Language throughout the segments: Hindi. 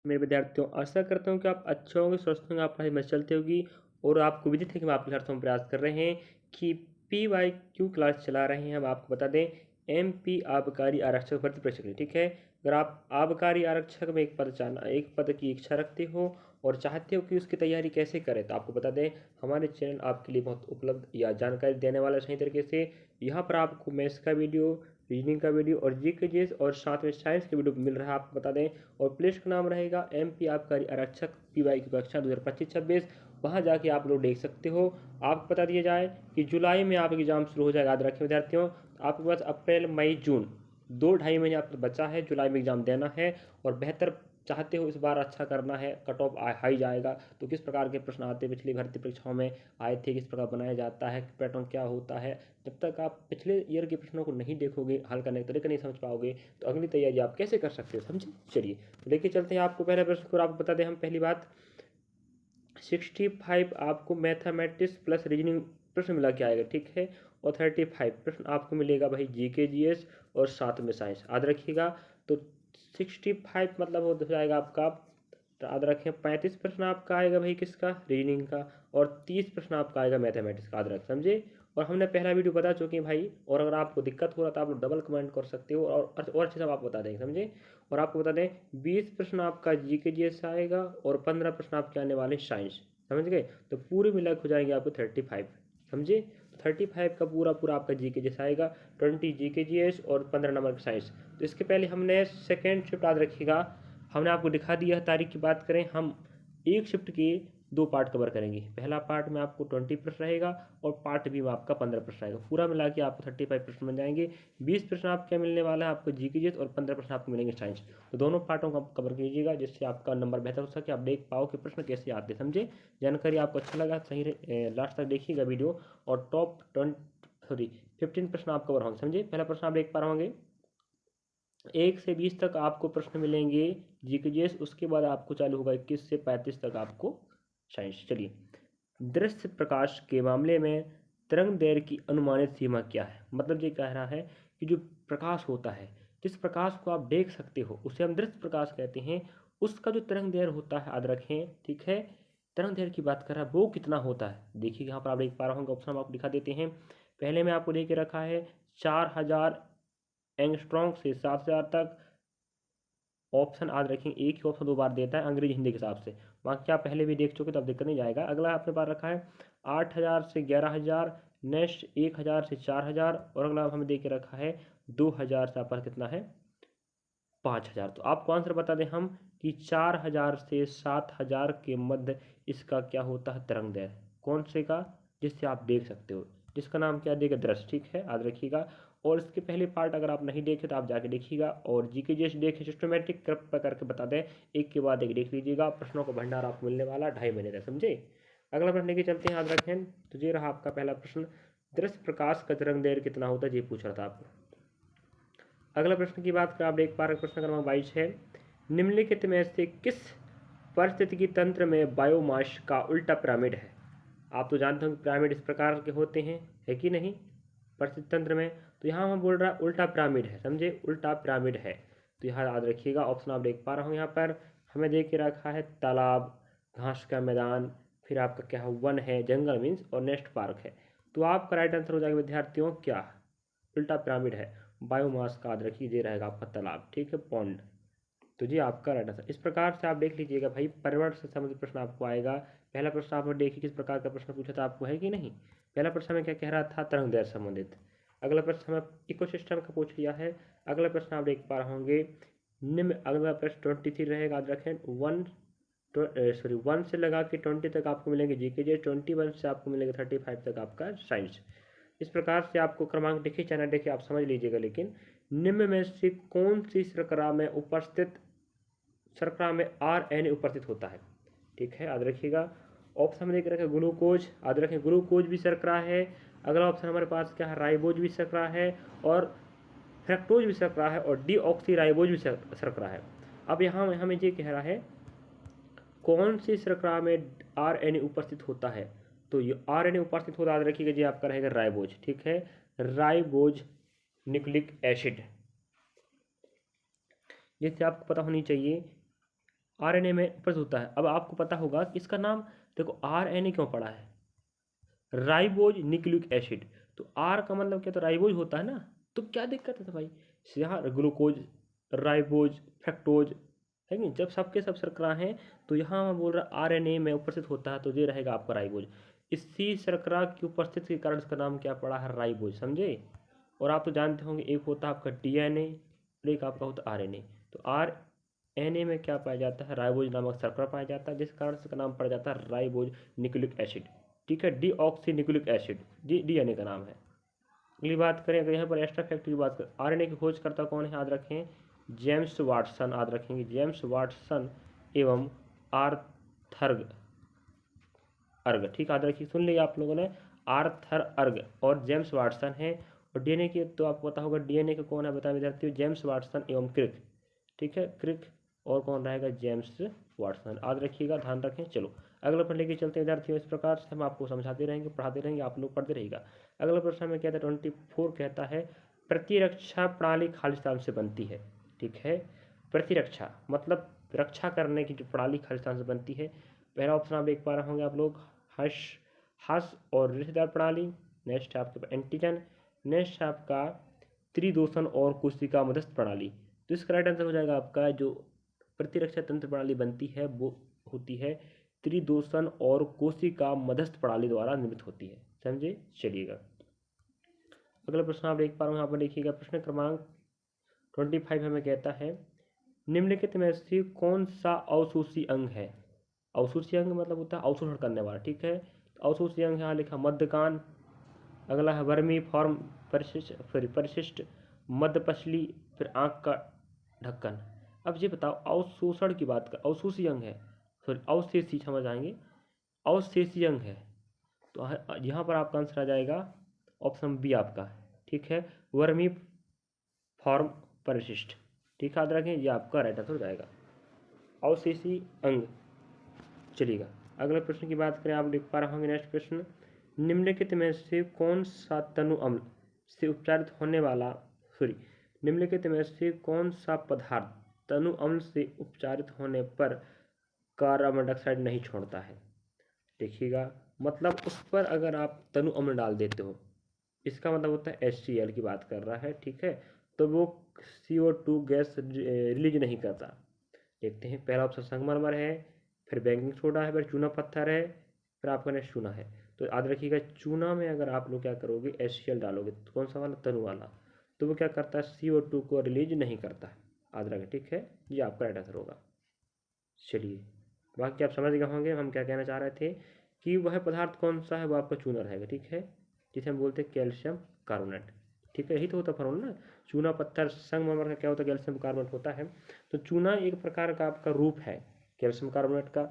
मेरे विद्यार्थियों, आशा करता हूँ कि आप अच्छे होंगे, स्वस्थ होंगे, आप पढ़ाई में चलते होगी और आपको विदित है कि मैं आपके हर समय प्रयास कर रहे हैं कि PYQ क्लास चला रहे हैं। हम आपको बता दें MP आबकारी आरक्षक भर्ती प्रशिक्षण, ठीक है। अगर आप आबकारी आरक्षक में एक पद की इच्छा रखते हो और चाहते हो कि उसकी तैयारी कैसे करें, तो आपको बता दें हमारे चैनल आपके लिए बहुत उपलब्ध या जानकारी देने वाला सही तरीके से। यहाँ पर आपको मैथ्स का वीडियो, रीजनिंग का वीडियो और GK GS और साथ में साइंस का वीडियो मिल रहा है। आपको बता दें और प्लेस का नाम रहेगा MP आबकारी आरक्षक PYQ कक्षा 2025-26। वहाँ जाके आप लोग देख सकते हो। आपको बता दिया जाए कि जुलाई में आप एग्ज़ाम शुरू हो जाएगा। याद रखें विद्यार्थियों, आपके पास अप्रैल मई जून 2-2.5 महीने आपको बचा है। जुलाई में एग्ज़ाम देना है और बेहतर चाहते हो इस बार अच्छा करना है, कट ऑफ हाई जाएगा, तो किस प्रकार के प्रश्न आते हैं पिछली भर्ती परीक्षाओं में आए थे, किस प्रकार बनाया जाता है, पैटर्न क्या होता है। जब तक आप पिछले ईयर के प्रश्नों को नहीं देखोगे, हल करने के तरीके नहीं समझ पाओगे, तो अगली तैयारी आप कैसे कर सकते हो, समझे। चलिए तो लेके चलते हैं आपको पहले प्रश्न को। आपको बता दें हम पहली बात 65 आपको मैथमेटिक्स प्लस रीजनिंग प्रश्न मिला के आएगा, ठीक है। और 35 प्रश्न आपको मिलेगा भाई GK GS और साथ में साइंस, याद रखिएगा। तो 65 मतलब हो जाएगा आपका, तो याद रखें 35 प्रश्न आपका आएगा भाई किसका, रीजनिंग का, और 30 प्रश्न आपका आएगा मैथमेटिक्स का, याद रख समझे। और हमने पहला वीडियो बता चुके हैं भाई, और अगर आपको दिक्कत हो रहा तो आप लोग डबल कमेंट कर सकते हो और अच्छे से आप बता देंगे, समझे। और आपको बता दें 20 प्रश्न आपका GK GS आएगा और 15 प्रश्न आपके आने वाले साइंस, समझ गए। तो पूरे मिला हो जाएंगे आपको 35, समझे। 35 का पूरा पूरा आपका GK GS आएगा, 20 GK GS और 15 नंबर का साइंस। तो इसके पहले हमने सेकेंड शिफ्ट, याद रखिएगा, हमने आपको दिखा दिया है। तारीख की बात करें, हम एक शिफ्ट के 2 पार्ट कवर करेंगे। पहला पार्ट में आपको 20 प्रश्न रहेगा और पार्ट बी में आपका 15 प्रश्न रहेगा। पूरा मिला के आपको 35 प्रश्न बन जाएंगे। 20 प्रश्न आपको क्या मिलने वाला है, आपको GK GS, और 15 प्रश्न आपको मिलेंगे साइंस। तो दोनों पार्टों को कवर कीजिएगा जिससे आपका नंबर बेहतर हो सके, आप देख पाओ कि प्रश्न कैसे आते, समझे। जानकारी आपको अच्छा लगा सही लास्ट तक देखिएगा वीडियो, और टॉप 15 प्रश्न आप कवर होंगे, समझे। पहला प्रश्न आप देख पा रहे होंगे, 1 से 20 तक आपको प्रश्न मिलेंगे GK GS, उसके बाद आपको चालू होगा 21 से 35 तक आपको साइंस। चलिए, दृश्य प्रकाश के मामले में तरंग दैर्घ्य की अनुमानित सीमा क्या है। मतलब ये कह रहा है कि जो प्रकाश होता है, जिस प्रकाश को आप देख सकते हो उसे हम दृश्य प्रकाश कहते हैं। उसका जो तरंग दैर्घ्य होता है, याद रखें, ठीक है। तरंग दैर्घ्य की बात कर रहा है, वो कितना होता है। देखिए यहाँ पर आप देख पा रहे होंगे, ऑप्शन आपको दिखा देते हैं। पहले में आपको दे के रखा है 4000 एंगस्ट्रॉन्ग से 7000 तक। ऑप्शन याद रखें, एक ही ऑप्शन 2 बार देता है अंग्रेजी हिंदी के हिसाब से। बाकी आप पहले भी देख चुके तो अब दिक्कत नहीं जाएगा। अगला आपने पास रखा है 8000 से 11000, नेक्स्ट 1000 से 4000, और अगला हमें दे के रखा है 2000 से आपका कितना है 5000। तो आपको आंसर बता दें हम कि 4000 से 7000 के मध्य इसका क्या होता है, तरंग दैर्घ्य। कौन से का, जिससे आप देख सकते हो, जिसका नाम क्या देगा, दृश्य, ठीक है, याद रखिएगा। और इसके पहले पार्ट अगर आप नहीं देखे तो आप जाके देखिएगा, और GK GS देखें सिस्टमेटिक कृपया करके बता दें, एक के बाद एक देख लीजिएगा। प्रश्नों का भंडार आपको मिलने वाला 2.5 महीने तक, समझे। अगला प्रश्न लेके चलते हैं, याद रखें। तो ये रहा आपका पहला प्रश्न, दृश्य प्रकाश का तरंग दैर्घ्य कितना होता है, ये पूछ रहा था आपको। अगला प्रश्न की बात करें, आप देख पा रहे प्रश्न क्रमांक 22 है, निम्नलिखित में से किस पारिस्थितिकी तंत्र में बायोमास का उल्टा पिरामिड है। आप तो जानते हो कि पिरामिड इस प्रकार के होते हैं, है कि नहीं, पारिस्थितिक तंत्र में। तो यहाँ हम बोल रहा है उल्टा पिरामिड है, समझे, उल्टा पिरामिड है। तो यहाँ याद रखिएगा, ऑप्शन आप देख पा रहे हो यहाँ पर हमें दे के रखा है तालाब, घास का मैदान, फिर आपका क्या है वन है, जंगल मीन्स, और नेक्स्ट पार्क है। तो आपका राइट आंसर हो जाएगा विद्यार्थियों क्या, उल्टा पिरामिड है। बायोमास का याद रखिए, ये रहेगा आपका तालाब, ठीक है, पॉन्ड। तो जी आपका राइट आंसर। इस प्रकार से आप देख लीजिएगा भाई, पर्यावरण से संबंधित प्रश्न आपको आएगा। पहला प्रश्न आपने देखिए किस प्रकार का प्रश्न पूछा था आपको, है कि नहीं। पहला प्रश्न में क्या कह रहा था, तरंग दैर्घ्य संबंधित। अगला प्रश्न हमें इकोसिस्टम का पूछ लिया है। अगला प्रश्न आप देख पा रहे होंगे निम्न, अगला प्रश्न 23 रहेगा, याद रखें। 1 से लगा के 20 तक आपको मिलेंगे GK GS, 21 से आपको मिलेंगे 35 तक आपका साइंस। इस प्रकार से आपको क्रमांक देखिए, चाहे ना देखिए, आप समझ लीजिएगा। लेकिन निम्न में से कौन सी शर्करा में RNA उपस्थित होता है, ठीक है, याद रखिएगा। ऑप्शन में देख रखे ग्लूकोज, याद रखें ग्लूकोज भी शर्करा है। अगला ऑप्शन हमारे पास क्या है, राइबोज भी शर्करा है, और फ्रक्टोज भी शर्करा है, और डीऑक्सी राइबोज भी शर्करा है। अब यहाँ हमें ये कह रहा है कौन सी शर्करा में RNA उपस्थित होता है। तो ये RNA उपस्थित होता है, याद रखिएगा जी आपका रहेगा राइबोज, ठीक है, राइबोज न्यूक्लिक एसिड। जैसे आपको पता होनी चाहिए आरएनए में उपस्थित होता है। अब आपको पता होगा कि इसका नाम देखो आरएनए क्यों पड़ा है, राइबोज न्यूक्लिक एसिड। तो आर का मतलब क्या, तो राइबोज होता है ना, तो क्या दिक्कत है तो भाई, यहाँ ग्लूकोज, राइबोज, फ्रक्टोज है नहीं, जब सबके सब शर्करा हैं तो यहाँ मैं बोल रहा आरएनए में उपस्थित होता है तो ये रहेगा आपका राइबोज। इसी शर्करा की उपस्थिति के कारण इसका नाम क्या पड़ा है, राइबोज, समझे। और आप तो जानते होंगे एक होता है आपका डीएनए और एक आपका होता है आरएनए। तो आरएनए में क्या पाया जाता है, राइबोज नामक शर्करा पाया जाता है, जिस कारण इसका नाम पड़ जाता है राइबोज न्यूक्लिक एसिड। ठीक है, डीऑक्सी न्यूक्लिक एसिड डीएनए का नाम है। अगली बात करें, अगर यहाँ पर एक्स्ट्रा फैक्ट की बात करें, आरएनए की खोजकर्ता कौन है, याद रखें जेम्स वाटसन, याद रखेंगे जेम्स वाटसन एवं आर्थर अर्ग। ठीक, याद रखिए, सुन लिया आप लोगों ने, आर्थर अर्ग और जेम्स वाटसन है। और डीएनए की तो आपको पता होगा डीएनए का कौन है, बता विद्यार्थियों, जेम्स वाटसन एवं क्रिक। ठीक है, क्रिक और कौन रहेगा, जेम्स वाटसन, याद रखिएगा, ध्यान रखें। चलो अगला प्रश्न लेके चलते हैं विद्यार्थियों। इस प्रकार से हम आपको समझाते रहेंगे, पढ़ाते रहेंगे, आप लोग पढ़ते रहिएगा। अगला प्रश्न में कहता है 24 कहता है प्रतिरक्षा प्रणाली खालिस्तान से बनती है। ठीक है, प्रतिरक्षा मतलब रक्षा करने की जो प्रणाली खालिस्तान से बनती है। पहला ऑप्शन आप देख पा रहे होंगे आप लोग, हर्ष और रिश्तेदार प्रणाली। नेक्स्ट है आपके एंटीजन। नेक्स्ट है आपका त्रिदोषण और कोशिका मध्यस्थ प्रणाली। तो इसका राइट आंसर हो जाएगा आपका, जो प्रतिरक्षा तंत्र प्रणाली बनती है वो होती है त्रिदोषण और कोशिका मध्यस्थ प्रणाली द्वारा निर्मित होती है, समझे। चलिएगा अगला प्रश्न आप देख पा रहे हो, यहाँ पर देखिएगा प्रश्न क्रमांक 25 हमें कहता है निम्नलिखित में से कौन सा अवशोषी अंग है। अवशोषी अंग मतलब होता है अवशोषण करने वाला। ठीक है, अवशोषी अंग यहाँ लिखा मध्यकान। अगला है वर्मी फॉर्म परिशिष्ट मध्यपसली, फिर आँख का ढक्कन। अब ये बताओ अवशोषण की बात कर, अवशोषी अंग है, सॉरी अवशेषी, समझ आएंगे, अवशेषी अंग है। तो यहाँ पर आपका आंसर आ जाएगा ऑप्शन बी आपका। ठीक है, वर्मी फॉर्म परिशिष्ट। ठीक है, याद रखें, ये आपका राइट आंसर हो जाएगा, अवशेषी अंग। चलिएगा अगले प्रश्न की बात करें, आप लिख पा रहे होंगे नेक्स्ट प्रश्न, निम्नलिखित में से कौन सा तनु अम्ल से उपचारित होने वाला, सॉरी निम्नलिखित में से कौन सा पदार्थ तनु अम्ल से उपचारित होने पर कार्बन मोनोऑक्साइड नहीं छोड़ता है। देखिएगा, मतलब उस पर अगर आप तनु अम्ल डाल देते हो, इसका मतलब होता है HCl की बात कर रहा है। ठीक है, तो वो CO2 गैस रिलीज नहीं करता। देखते हैं, पहला ऑप्शन संगमरमर है, फिर बेकिंग सोडा है, फिर चूना पत्थर है, फिर आपका नेक्स्ट चूना है। तो याद रखिएगा चूना में अगर आप लोग क्या करोगे, HCl डालोगे, तो कौन सा वाला, तनु वाला, तो वो क्या करता है, CO2 को रिलीज नहीं करता है, याद रखें। ठीक है, ये आपका राइट आंसर होगा। चलिए बाकी आप समझ गए होंगे हम क्या कहना चाह रहे थे, कि वह पदार्थ कौन सा है, वो आपका चूना रहेगा। ठीक है, जिसे हम बोलते हैं कैल्शियम कार्बोनेट। ठीक है, यही तो होता फॉर्मूला ना, चूना पत्थर संगमरमर का क्या होता है, कैल्शियम कार्बोनेट होता है। तो चूना एक प्रकार का आपका रूप है कैल्शियम कार्बोनेट का।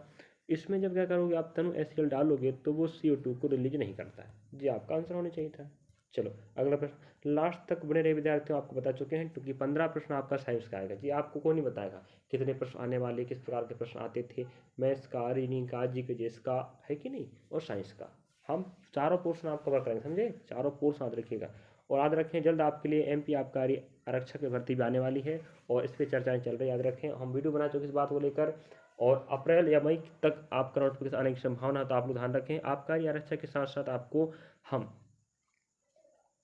इसमें जब क्या करोगे आप तनु HCl डालोगे तो वो CO2 को रिलीज नहीं करता है। जी आपका आंसर होना चाहिए था। चलो अगला प्रश्न, लास्ट तक बने रहे विद्यार्थियों, आपको बता चुके हैं क्योंकि 15 प्रश्न आपका साइंस का आएगा। जी आपको कौन नहीं बताएगा कितने प्रश्न आने वाले, किस प्रकार के प्रश्न आते थे, मैथ्स का, रीजनिंग का, जीके का है कि नहीं, और साइंस का। हम चारों पोर्शन आप कवर करेंगे, समझे, चारों पोर्शन याद रखिएगा। और याद रखें जल्द आपके लिए MP आबकारी आरक्षक की भर्ती भी आने वाली है और इस पर चर्चाएं चल रही है। याद रखें हम वीडियो बना चुके इस बात को लेकर, और अप्रैल या मई तक आपका नोटिफिकेशन आने की संभावना है। तो आप लोग ध्यान रखें, आबकारी आरक्षक के साथ साथ आपको हम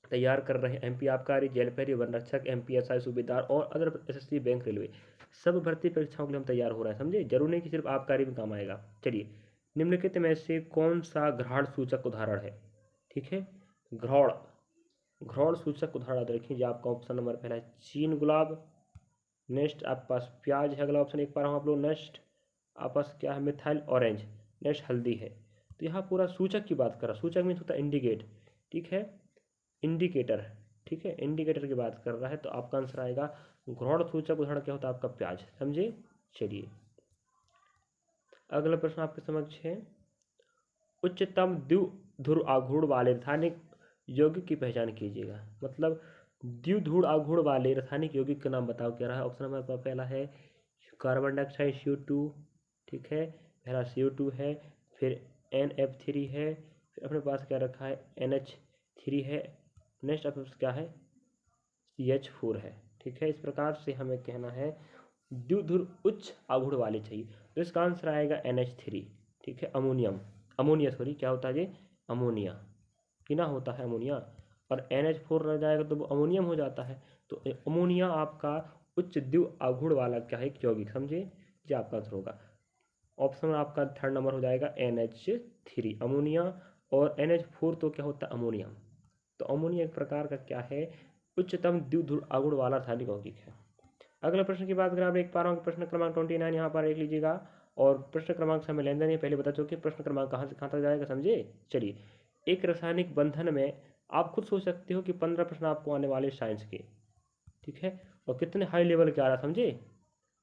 तैयार कर रहे हैं MP आबकारी, जेल प्रहरी, वन रक्षक, MP SI सूबेदार और अदर SSC, बैंक, रेलवे, सब भर्ती परीक्षाओं के लिए हम तैयार हो रहे हैं, समझे। जरूर नहीं कि सिर्फ आबकारी में काम आएगा। चलिए, निम्नलिखित में से कौन सा घ्राण सूचक उदाहरण है। ठीक है, घ्राण घ्राण सूचक उदाहरण याद रखिए, आपका ऑप्शन नंबर पहला है चीन गुलाब। नेक्स्ट आपके पास प्याज है, अगला ऑप्शन एक पा रहा हूँ आप लोग। नेक्स्ट आपके पास क्या है, मिथाइल ऑरेंज। नेक्स्ट हल्दी है। तो यहाँ पूरा सूचक की बात कर रहा, सूचक मीन्स होता है इंडिकेट। ठीक है, इंडिकेटर। ठीक है, इंडिकेटर की बात कर रहा है, तो आपका आंसर आएगा घ्राण सूचक उदाहरण क्या होता है, आपका प्याज, समझे। चलिए अगला प्रश्न आपके समक्ष है, उच्चतम द्विध्रुव आघूर्ण वाले रासायनिक यौगिक की पहचान कीजिएगा। मतलब द्विध्रुव आघूर्ण वाले रासायनिक यौगिक का नाम बताओ, क्या रहा है। ऑप्शन नंबर पहला है कार्बन डाइऑक्साइड CO2। ठीक है, पहला CO2 है, फिर NF3 है, फिर अपने पास क्या रखा है, NH3 है। नेक्स्ट आपके पास क्या है, CH4 है। ठीक है, इस प्रकार से हमें कहना है द्विध्रुव उच्च आघूर्ण वाले चाहिए। तो इसका आंसर आएगा NH3, ठीक है। अमोनिया सॉरी, क्या होता है ये, अमोनिया, कि ना होता है अमोनिया, और NH4 रह जाएगा तो वो अमोनियम हो जाता है। तो अमोनिया आपका उच्च द्विध्रुव आघूर्ण वाला क्या है, यौगिक, समझे, ये आपका आंसर होगा। ऑप्शन आपका थर्ड नंबर हो जाएगा NH3 अमोनिया, और NH4 तो क्या होता है, अमोनियम। तो अमोनिया एक प्रकार का क्या है, उच्चतम द्विध्रुव आघूर्ण वाला रासायनिक यौगिक है। अगले प्रश्न की बात करें, आप देख पा रहा हूँ कि प्रश्न क्रमांक 29 यहाँ पर देख लीजिएगा, और प्रश्न क्रमांक से हमें लेन देन पहले बता चुके, प्रश्न क्रमांक कहाँ से कहाँ तक जाएगा, समझे। चलिए, एक रासायनिक बंधन में आप खुद सोच सकते हो कि 15 प्रश्न आपको आने वाले साइंस के, ठीक है, और कितने हाई लेवल के आ रहा, समझे।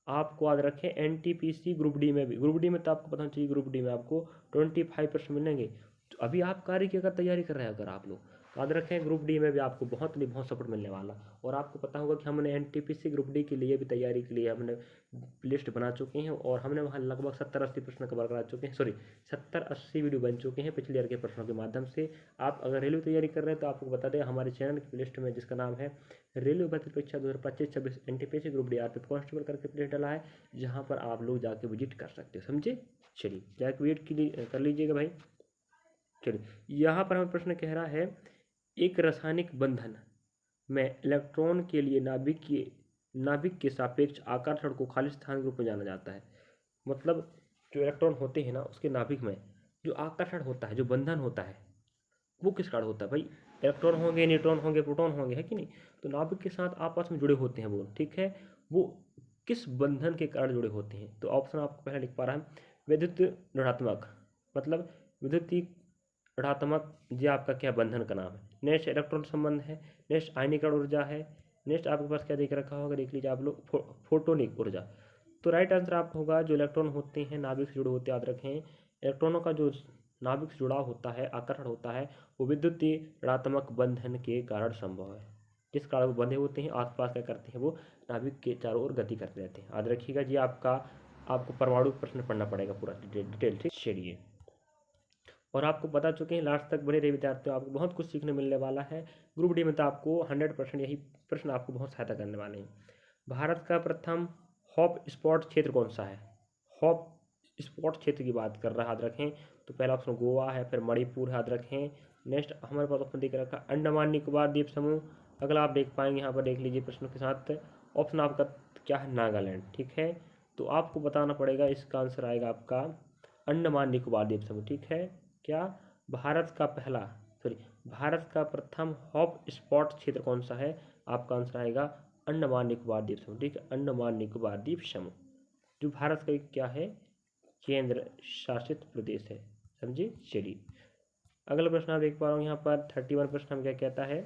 आपको याद रखें NTPC ग्रुप डी में भी, ग्रुप डी में तो आपको पता चाहिए, ग्रुप डी में आपको 25% मिलेंगे। तो अभी आप कार्य की अगर तैयारी कर रहे हैं अगर आप लोग, तो याद रखें ग्रुप डी में भी आपको बहुत नहीं बहुत सपोर्ट मिलने वाला। और आपको पता होगा कि हमने NTPC ग्रुप डी के लिए भी तैयारी के लिए हमने लिस्ट बना चुके हैं, और हमने वहाँ लगभग 70-80 प्रश्न कवर करा चुके हैं, सॉरी 70-80 वीडियो बन चुके हैं पिछले ईयर के प्रश्नों के माध्यम से। आप अगर रेलवे तैयारी कर रहे हैं तो आपको बता दें, हमारे चैनल की लिस्ट में जिसका नाम है रेलवे भर्ती परीक्षा 2025-26 NTPC group D RPF constable करके प्लेस डाला है, जहाँ पर आप लोग जाके विजिट कर सकते हो, समझे। चलिए जाके विजिट के लिए कर लीजिएगा भाई। चलिए, यहाँ पर हमें प्रश्न कह रहा है, एक रासायनिक बंधन में इलेक्ट्रॉन के लिए नाभिक के सापेक्ष आकर्षण को खाली स्थान के रूप में जाना जाता है। मतलब जो इलेक्ट्रॉन होते हैं ना, उसके नाभिक में जो आकर्षण होता है, जो बंधन होता है, वो किस कारण होता है भाई। इलेक्ट्रॉन होंगे, न्यूट्रॉन होंगे, प्रोटॉन होंगे, है कि नहीं। तो नाभिक के साथ आपस में जुड़े होते हैं वो, ठीक है। वो किस बंधन के कारण जुड़े होते हैं, तो ऑप्शन आपको पहले लिख पा रहा है, विद्युत ऋणात्मक, मतलब विद्युतीय ऋणात्मक, ये आपका क्या बंधन का नाम है। नेक्स्ट इलेक्ट्रॉन संबंध है, नेक्स्ट आयनीकरण ऊर्जा है, नेक्स्ट आपके पास क्या देख रखा होगा, देख लीजिए आप लोग, फोटोनिक ऊर्जा। तो राइट आंसर आपका होगा, जो इलेक्ट्रॉन होते हैं नाभिक से जुड़े होते हैं, याद रखें इलेक्ट्रॉनों का जो नाभिक से जुड़ाव होता है, आकर्षण होता है, वो विद्युतीय ऋणात्मक बंधन के कारण संभव है। जिस कारण वो बंधे होते हैं, आसपास क्या करते हैं, वो नाभिक के चारों ओर गति करते रहते हैं। याद रखिएगा जी, आपको परमाणु प्रश्न पढ़ना पड़ेगा पूरा डिटेल, ठीक। चलिए, और आपको बता चुके हैं, लास्ट तक बने रहे विद्यार्थियों, आपको बहुत कुछ सीखने मिलने वाला है। ग्रुप डी में तो आपको 100% यही प्रश्न आपको बहुत सहायता करने वाले हैं। भारत का प्रथम हॉप स्पॉट क्षेत्र कौन सा है। हॉप स्पॉट क्षेत्र की बात कर रहा है, याद रखें। तो पहला ऑप्शन गोवा है, फिर मणिपुर, याद रखें। नेक्स्ट हमारे पास ऑप्शन देख रखा अंडमान निकोबार द्वीप समूह। अगला आप देख पाएंगे, यहाँ पर देख लीजिए प्रश्नों के साथ, ऑप्शन आपका क्या है, नागालैंड, ठीक है। तो आपको बताना पड़ेगा, इसका आंसर आएगा आपका अंडमान निकोबार द्वीप समूह, ठीक है। क्या भारत का पहला सॉरी भारत का प्रथम हॉप स्पॉट क्षेत्र कौन सा है, आपका आंसर आएगा अंडमान निकोबार द्वीप समूह, ठीक है। अंडमान निकोबार द्वीप समूह जो भारत का एक क्या है, केंद्र शासित प्रदेश है, समझिए। चलिए, अगला प्रश्न आप देख पा रहा हूँ यहाँ पर 31 प्रश्न हम क्या कहता है,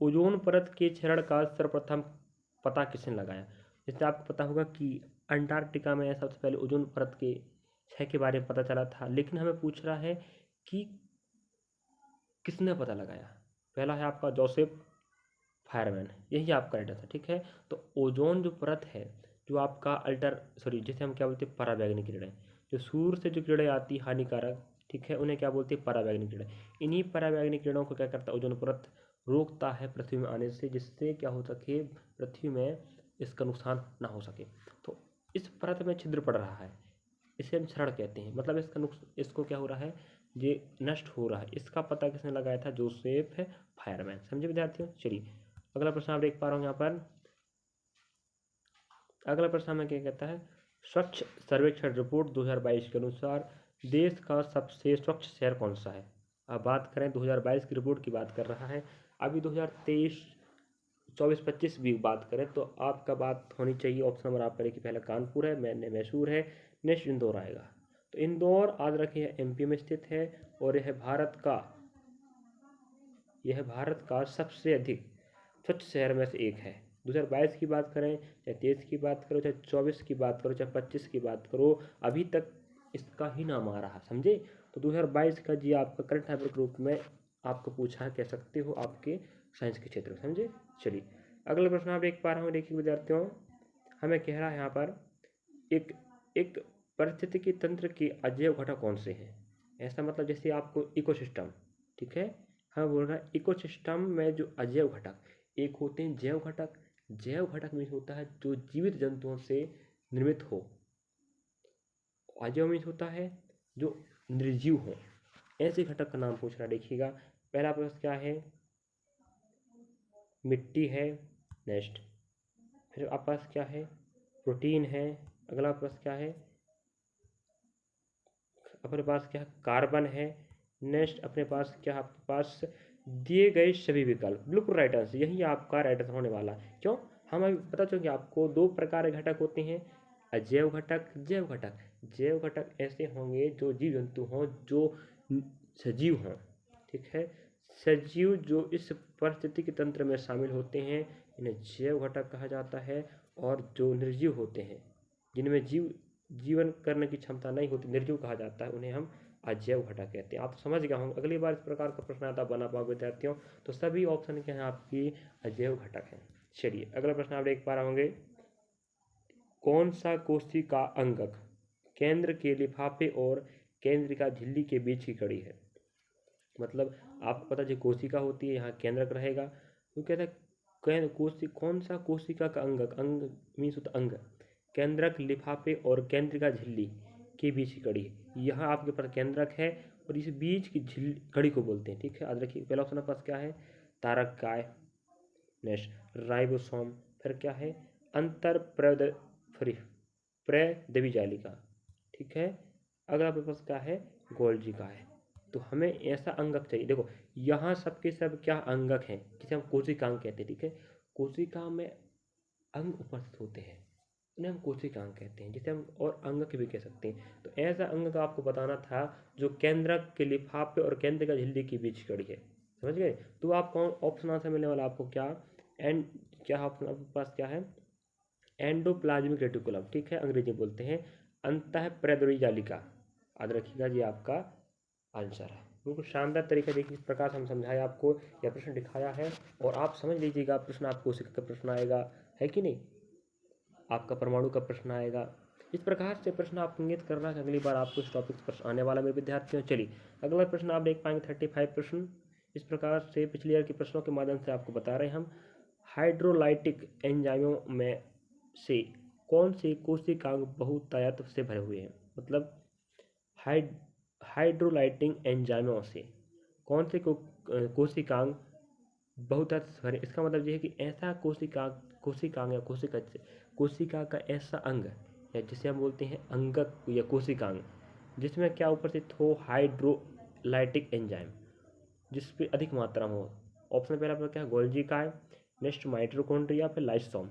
ओजोन परत के क्षरण का सर्वप्रथम पता किसने लगाया। जैसे आपको पता होगा कि अंटार्कटिका में सबसे पहले ओजोन परत के क्षय के बारे में पता चला था, लेकिन हमें पूछ रहा है कि किसने पता लगाया। पहला है आपका जोसेफ फायरमैन, यही आपका राइट आंसर, ठीक है। तो ओजोन जो परत है, जो आपका जिसे हम क्या बोलते हैं, पराबैंगनी किरणें, जो सूर्य से जो किरणें आती हानिकारक, ठीक है, उन्हें क्या बोलते हैं, पराबैंगनी किरणें। इन्हीं पराबैंगनी किरणों को क्या करता है, ओजोन परत रोकता है पृथ्वी में आने से, जिससे क्या हो सके, पृथ्वी में इसका नुकसान ना हो सके। तो इस परत में छिद्र पड़ रहा है, इसे हम क्षरण कहते हैं, मतलब इसको क्या हो रहा है, ये नष्ट हो रहा है। इसका पता किसने लगाया था, जोसेफ फायरमैन, समझे विद्यार्थियों। चलिए, अगला प्रश्न आप देख पा रहा हूँ यहाँ पर, अगला प्रश्न हमें क्या कहता है, स्वच्छ सर्वेक्षण रिपोर्ट 2022 के अनुसार देश का सबसे स्वच्छ शहर कौन सा है। अब बात करें 2022 की रिपोर्ट की बात कर रहा है, अभी 2023 24-25 भी बात करें तो आपका बात होनी चाहिए, ऑप्शन नंबर आपका देखिए, पहला कानपुर है, मैसूर है, नेक्स्ट इंदौर आएगा। तो इंदौर याद रखिए MP में स्थित है, और यह भारत का सबसे अधिक स्वच्छ शहर में से एक है। 2022 की बात करें, चाहे 23 की बात करो, चाहे 24 की बात करो, चाहे 25 की बात करो, अभी तक इसका ही नाम आ रहा, समझे। तो 2022 का जी आपका करंट अफेयर के रूप में आपको पूछा कह सकते हो, आपके साइंस के क्षेत्र में, समझे। चलिए, अगला प्रश्न आप देख पा रहे हो, देखिए विद्यार्थियों, हमें कह रहा है यहाँ पर, एक एक पारिस्थितिकी तंत्र के अजैव घटक कौन से हैं। ऐसा मतलब जैसे आपको इकोसिस्टम, ठीक है, हम बोल रहे हैं इकोसिस्टम में जो अजैव घटक, एक होते हैं जैव घटक, जैव घटक मीन्स होता है जो जीवित जंतुओं से निर्मित हो। अजैव मीन्स होता है जो निर्जीव हो। ऐसे घटक का नाम पूछ रहा, देखिएगा पहला प्रश्न क्या है, मिट्टी है। नेक्स्ट फिर आपके पास क्या है, प्रोटीन है। अगला प्रश्न क्या है, अपने पास क्या है, कार्बन है। नेक्स्ट अपने पास क्या है, आपके पास दिए गए सभी विकल्प, बिल्कुल राइट आंसर, यही आपका राइट आंसर होने वाला है। क्यों, हम अभी बता चुके आपको दो प्रकार के घटक होते हैं, अजैव घटक, जैव घटक। जैव घटक ऐसे होंगे जो जीव जंतु हों, जो सजीव हों, ठीक है। सजीव जो इस पारिस्थितिकी तंत्र में शामिल होते हैं, इन्हें जैव घटक कहा जाता है। और जो निर्जीव होते हैं, जिनमें जीवन करने की क्षमता नहीं होती, निर्जीव कहा जाता है, उन्हें हम अजैव घटक कहते हैं। आप समझ गए होंगे, अगली बार इस प्रकार का प्रश्न आता बना पाओगे विद्यार्थियों, तो सभी ऑप्शन क्या है आपकी अजैव घटक हैं। चलिए अगला प्रश्न आप देख पा रहे होंगे, कौन सा कोशिका अंगक केंद्र के लिफाफे और केंद्रिका झिल्ली के बीच की कड़ी है। मतलब आपको पता जो कोशिका होती है, यहाँ केंद्रक रहेगा, वो कहता है कौन सा कोशिका का अंगक, अंग मीन्स होता अंग, केंद्रक, लिफाफे और केंद्रिका झिल्ली के बीच की कड़ी है। यहाँ आपके पास केंद्रक है और इस बीच की कड़ी को बोलते हैं, ठीक है। याद रखिए पहला ऑप्शन आपके पास क्या है, तारक काय। Next ribosome. फिर क्या है, अंतर प्रद्रवी जालिका, ठीक है। अगला आपके पास क्या है, गोल्जी का है। तो हमें ऐसा अंगक चाहिए, देखो यहाँ सबके सब क्या अंगक हैं, जिसे हम कोशिकांग कहते हैं, ठीक है। कोशिका में अंग उपस्थित होते हैं, उन्हें हम कोशिकांग कहते हैं, जिसे हम और अंगक भी कह सकते हैं। तो ऐसा अंग का आपको बताना था जो केंद्रक के लिफाफे और केंद्र का झिल्ली के बीच कड़ी है, समझ गए। तो आप कौन ऑप्शन आंसर मिलने वाला आपको, क्या क्या ऑप्शन आपके पास क्या है, एंडोप्लाज्मिक रेटिकुलम, ठीक है, अंग्रेजी बोलते हैं अंतः प्रद्रवी जालिका। याद रखिएगा जी आपका आंसर है। बिल्कुल शानदार तरीके देखिए, इस प्रकार से हम समझाया आपको, यह प्रश्न दिखाया है, और आप समझ लीजिएगा प्रश्न आपको कोशिका का प्रश्न आएगा, है कि नहीं, आपका परमाणु का प्रश्न आएगा। इस प्रकार से प्रश्न आप इंगित करना है, अगली बार आपको इस टॉपिक पर प्रश्न आने वाला मेरे विद्यार्थियों। चलिए अगला प्रश्न आप देख पाएंगे 35 प्रश्न। इस प्रकार से पिछले ईयर के प्रश्नों के माध्यम से आपको बता रहे हैं हम, हाइड्रोलाइटिक एंजाइमों में से कौन से कोशिकांग बहुतायत से भरे हुए हैं। मतलब हाइड्रोलाइटिंग एंजाइमों से कौन से कोशिकांग बहुतायत से भरे, इसका मतलब ये है कि ऐसा कोशिकांग या कोशिका का ऐसा अंग या जिसे हम बोलते हैं अंगक या कोशिकांग, जिसमें क्या उपस्थित हो, हाइड्रोलाइटिक एंजाइम, जिस पे अधिक मात्रा में हो। ऑप्शन पहला पर क्या है, गोल्जी का है। नेक्स्ट माइटोकॉन्ड्रिया, फिर लाइसोसोम।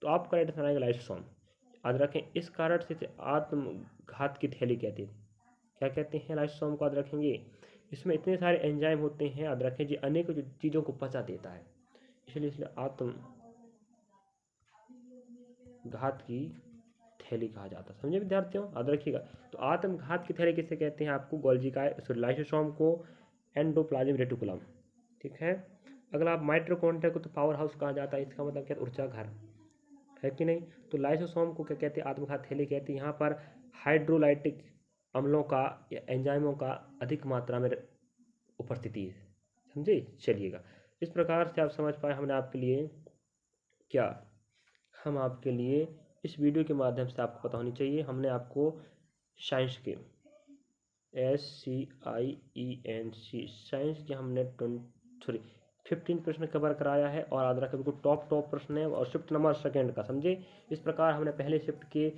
तो आपका राइट आंसर आएगा लाइसोसोम। याद रखें इस कारण से इसे आत्मघात की थैली कहते हैं। क्या कहते हैं, लाइसोसोम को याद रखेंगे। इसमें इतने सारे एंजाइम होते हैं, याद रखें जी, अनेक चीज़ों को पचा देता है, इसलिए आत्मघात की थैली कहा जाता है। समझे विद्यार्थियों, याद रखिएगा। तो आत्मघात की थैली किसे कहते हैं, आपको गोल्जी का, लाइसोसोम को एंडोप्लाज्मिक रेटिकुलम, ठीक है। अगला आप माइटोकॉन्ड्रिया को तो पावर हाउस कहा जाता है, इसका मतलब क्या, ऊर्जा घर, है कि नहीं। तो लाइसोसोम को क्या कहते हैं, आत्मघात थैली कहते हैं। यहाँ पर हाइड्रोलाइटिक अम्लों का या एंजाइमों का अधिक मात्रा में उपस्थिति है, समझे। चलिएगा इस प्रकार से आप समझ पाए, हमने आपके लिए क्या, हम आपके लिए इस वीडियो के माध्यम से आपको पता होनी चाहिए, हमने आपको साइंस के SCIENC साइंस के हमने 15 प्रश्न कवर कराया है, और याद रखें बिल्कुल टॉप प्रश्न है, और शिफ्ट नंबर सेकंड का, समझे। इस प्रकार हमने पहले शिफ्ट के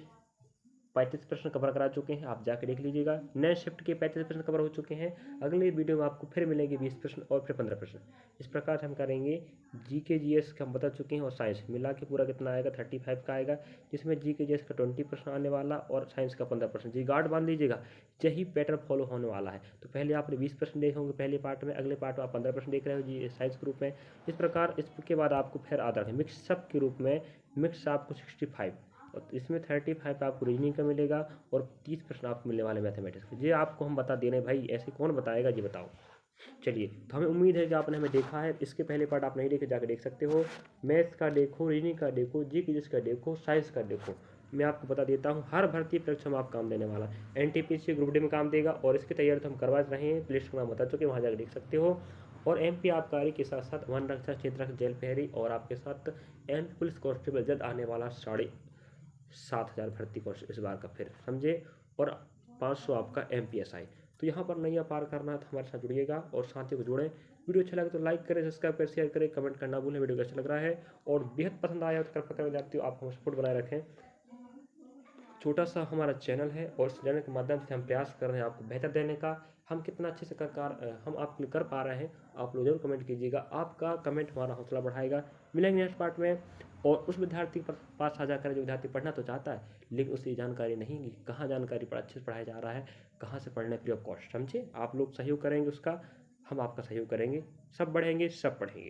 35 प्रश्न कवर करा चुके हैं, आप जाके देख लीजिएगा। नए शिफ्ट के 35 प्रश्न कवर हो चुके हैं। अगले वीडियो में आपको फिर मिलेंगे 20 प्रश्न और फिर 15 प्रश्न। इस प्रकार से हम करेंगे GK GS का हम बता चुके हैं, और साइंस मिला के पूरा कितना आएगा, 35 का आएगा, जिसमें GK GS का 20 प्रश्न आने वाला और साइंस का 15 प्रश्न। जी गार्ड बांध लीजिएगा, यही पैटर्न फॉलो होने वाला है। तो पहले आपने 20 प्रश्न देखे होंगे पहले पार्ट में, अगले पार्ट में आप 15 प्रश्न देख रहे हो जी साइंस ग्रुप में। इस प्रकार इसके बाद आपको फिर आधा मिक्सअप के रूप में मिक्स आपको 65, और इसमें 35 आपको रीजनिंग का मिलेगा, और 30 प्रश्न आपको मिलने वाले मैथमेटिक्स के। ये आपको हम बता दे रहे हैं भाई, ऐसे कौन बताएगा जी, बताओ। चलिए तो हमें उम्मीद है कि आपने हमें देखा है। इसके पहले पार्ट आप नहीं देखे, जाकर देख सकते हो। मैथ्स का देखो, रीजनिंग का देखो, GK का देखो, साइंस का देखो। मैं आपको बता देता हूँ, हर भर्ती परीक्षा में आप काम देने वाला है। NTPC ग्रुप डी में काम देगा, और इसकी तैयारी तो हम करवा रहे हैं, प्लेलिस्ट का नाम बता चुके हैं, वहाँ जाकर देख सकते हो। और MP आबकारी के साथ साथ वन रक्षक, क्षेत्र रक्षक, जेल प्रहरी और आपके साथ एंड पुलिस कांस्टेबल जल्द आने वाला 7,500 भर्ती कोर्स इस बार का, फिर समझे। और 500 आपका MPSI। तो यहाँ पर नैया पार करना है तो हमारे साथ जुड़िएगा और साथियों को जोड़ें। वीडियो अच्छा लगे तो लाइक करें, सब्सक्राइब करें, शेयर करें, कमेंट करना भूलें वीडियो कैसा लग रहा है। और बेहद पसंद आया तो कृपया विद्यार्थियों आप हमें सपोर्ट बनाए रखें। छोटा सा हमारा चैनल है और इस चैनल के माध्यम से हम प्रयास कर रहे हैं आपको बेहतर देने का। हम कितना अच्छे से हम आप कर पा रहे हैं आप लोग जरूर कमेंट कीजिएगा। आपका कमेंट हमारा हौसला बढ़ाएगा। मिलेंगे नेक्स्ट पार्ट में। और उस विद्यार्थी के पास साझा करें जो विद्यार्थी पढ़ना तो चाहता है लेकिन उसकी जानकारी नहीं कि कहाँ जानकारी पर अच्छे से पढ़ाया जा रहा है, कहाँ से पढ़ने फ्री ऑफ कॉस्ट, समझे। आप लोग सहयोग करेंगे उसका, हम आपका सहयोग करेंगे, सब बढ़ेंगे सब पढ़ेंगे।